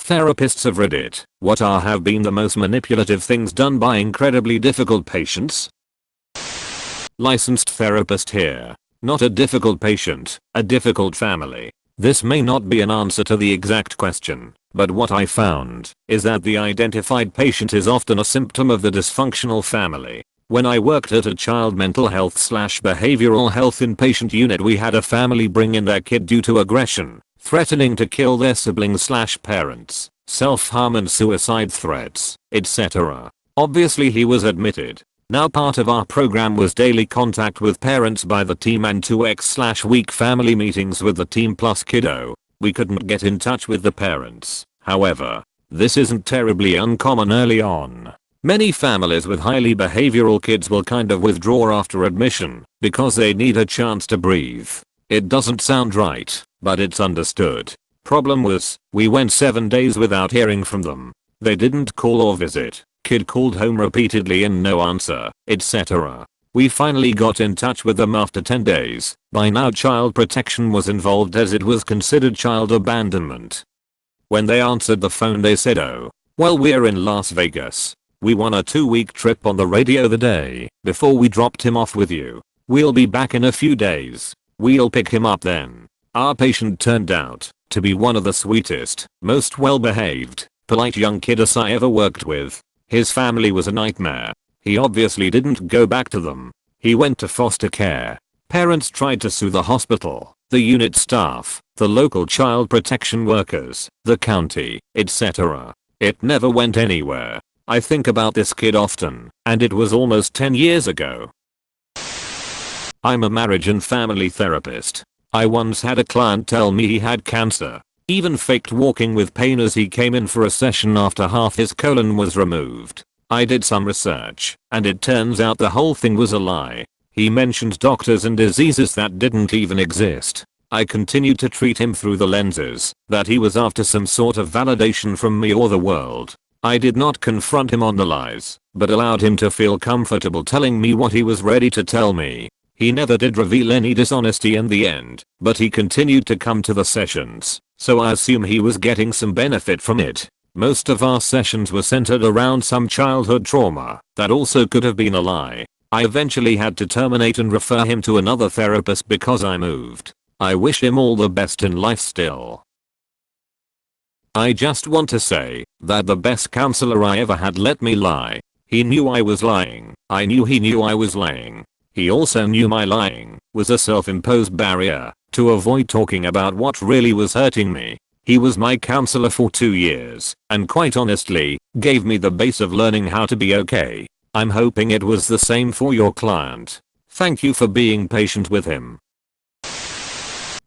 Therapists of Reddit, what have been the most manipulative things done by incredibly difficult patients? Licensed therapist here. Not a difficult patient, a difficult family. This may not be an answer to the exact question, but what I found is that the identified patient is often a symptom of the dysfunctional family. When I worked at a child mental health / behavioral health inpatient unit, we had a family bring in their kid due to aggression, threatening to kill their siblings / parents, self-harm and suicide threats, etc. Obviously he was admitted. Now part of our program was daily contact with parents by the team and 2x/week family meetings with the team plus kiddo. We couldn't get in touch with the parents. However, this isn't terribly uncommon early on. Many families with highly behavioral kids will kind of withdraw after admission because they need a chance to breathe. It doesn't sound right, but it's understood. Problem was, we went 7 days without hearing from them. They didn't call or visit. Kid called home repeatedly and no answer, etc. We finally got in touch with them after 10 days. By now child protection was involved as it was considered child abandonment. When they answered the phone they said, "Oh, well, we're in Las Vegas. We won a 2-week trip on the radio the day before we dropped him off with you. We'll be back in a few days. We'll pick him up then." Our patient turned out to be one of the sweetest, most well-behaved, polite young kiddos I ever worked with. His family was a nightmare. He obviously didn't go back to them. He went to foster care. Parents tried to sue the hospital, the unit staff, the local child protection workers, the county, etc. It never went anywhere. I think about this kid often, and it was almost 10 years ago. I'm a marriage and family therapist. I once had a client tell me he had cancer. Even faked walking with pain as he came in for a session after half his colon was removed. I did some research, and it turns out the whole thing was a lie. He mentioned doctors and diseases that didn't even exist. I continued to treat him through the lenses that he was after some sort of validation from me or the world. I did not confront him on the lies, but allowed him to feel comfortable telling me what he was ready to tell me. He never did reveal any dishonesty in the end, but he continued to come to the sessions, so I assume he was getting some benefit from it. Most of our sessions were centered around some childhood trauma that also could have been a lie. I eventually had to terminate and refer him to another therapist because I moved. I wish him all the best in life still. I just want to say that the best counselor I ever had let me lie. He knew I was lying. I knew he knew I was lying. He also knew my lying was a self-imposed barrier to avoid talking about what really was hurting me. He was my counselor for 2 years, and quite honestly, gave me the base of learning how to be okay. I'm hoping it was the same for your client. Thank you for being patient with him.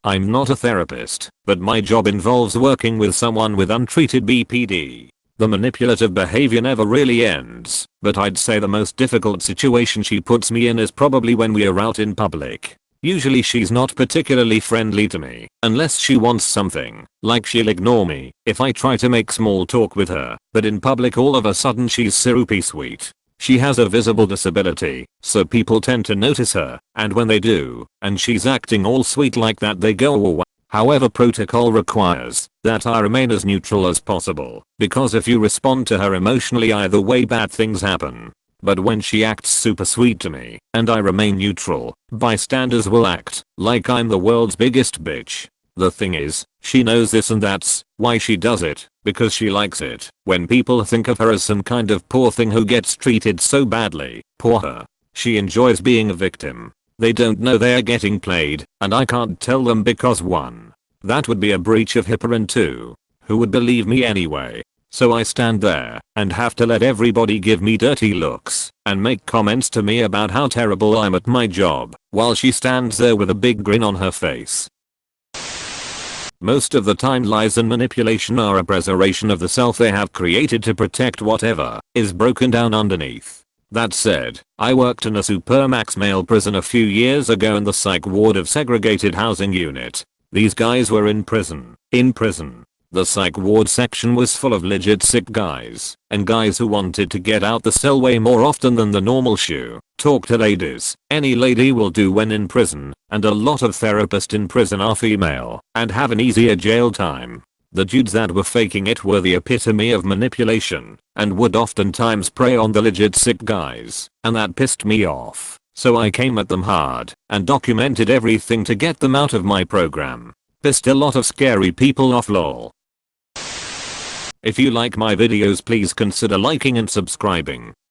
I'm not a therapist, but my job involves working with someone with untreated BPD. The manipulative behavior never really ends, but I'd say the most difficult situation she puts me in is probably when we are out in public. Usually she's not particularly friendly to me, unless she wants something, like she'll ignore me if I try to make small talk with her, but in public all of a sudden she's syrupy sweet. She has a visible disability, so people tend to notice her, and when they do, and she's acting all sweet like that, they go away. However, protocol requires that I remain as neutral as possible, because if you respond to her emotionally either way bad things happen. But when she acts super sweet to me, and I remain neutral, bystanders will act like I'm the world's biggest bitch. The thing is, she knows this and that's why she does it, because she likes it. When people think of her as some kind of poor thing who gets treated so badly, poor her. She enjoys being a victim. They don't know they're getting played, and I can't tell them because 1. That would be a breach of HIPAA, and 2. Who would believe me anyway? So I stand there and have to let everybody give me dirty looks and make comments to me about how terrible I'm at my job, while she stands there with a big grin on her face. Most of the time lies and manipulation are a preservation of the self they have created to protect whatever is broken down underneath. That said, I worked in a supermax male prison a few years ago in the psych ward of segregated housing unit. These guys were in prison. The psych ward section was full of legit sick guys, and guys who wanted to get out the cell way more often than the normal shoe. Talk to ladies. Any lady will do when in prison, and a lot of therapists in prison are female and have an easier jail time. The dudes that were faking it were the epitome of manipulation and would oftentimes prey on the legit sick guys, and that pissed me off. So I came at them hard and documented everything to get them out of my program. Pissed a lot of scary people off, lol. If you like my videos, please consider liking and subscribing.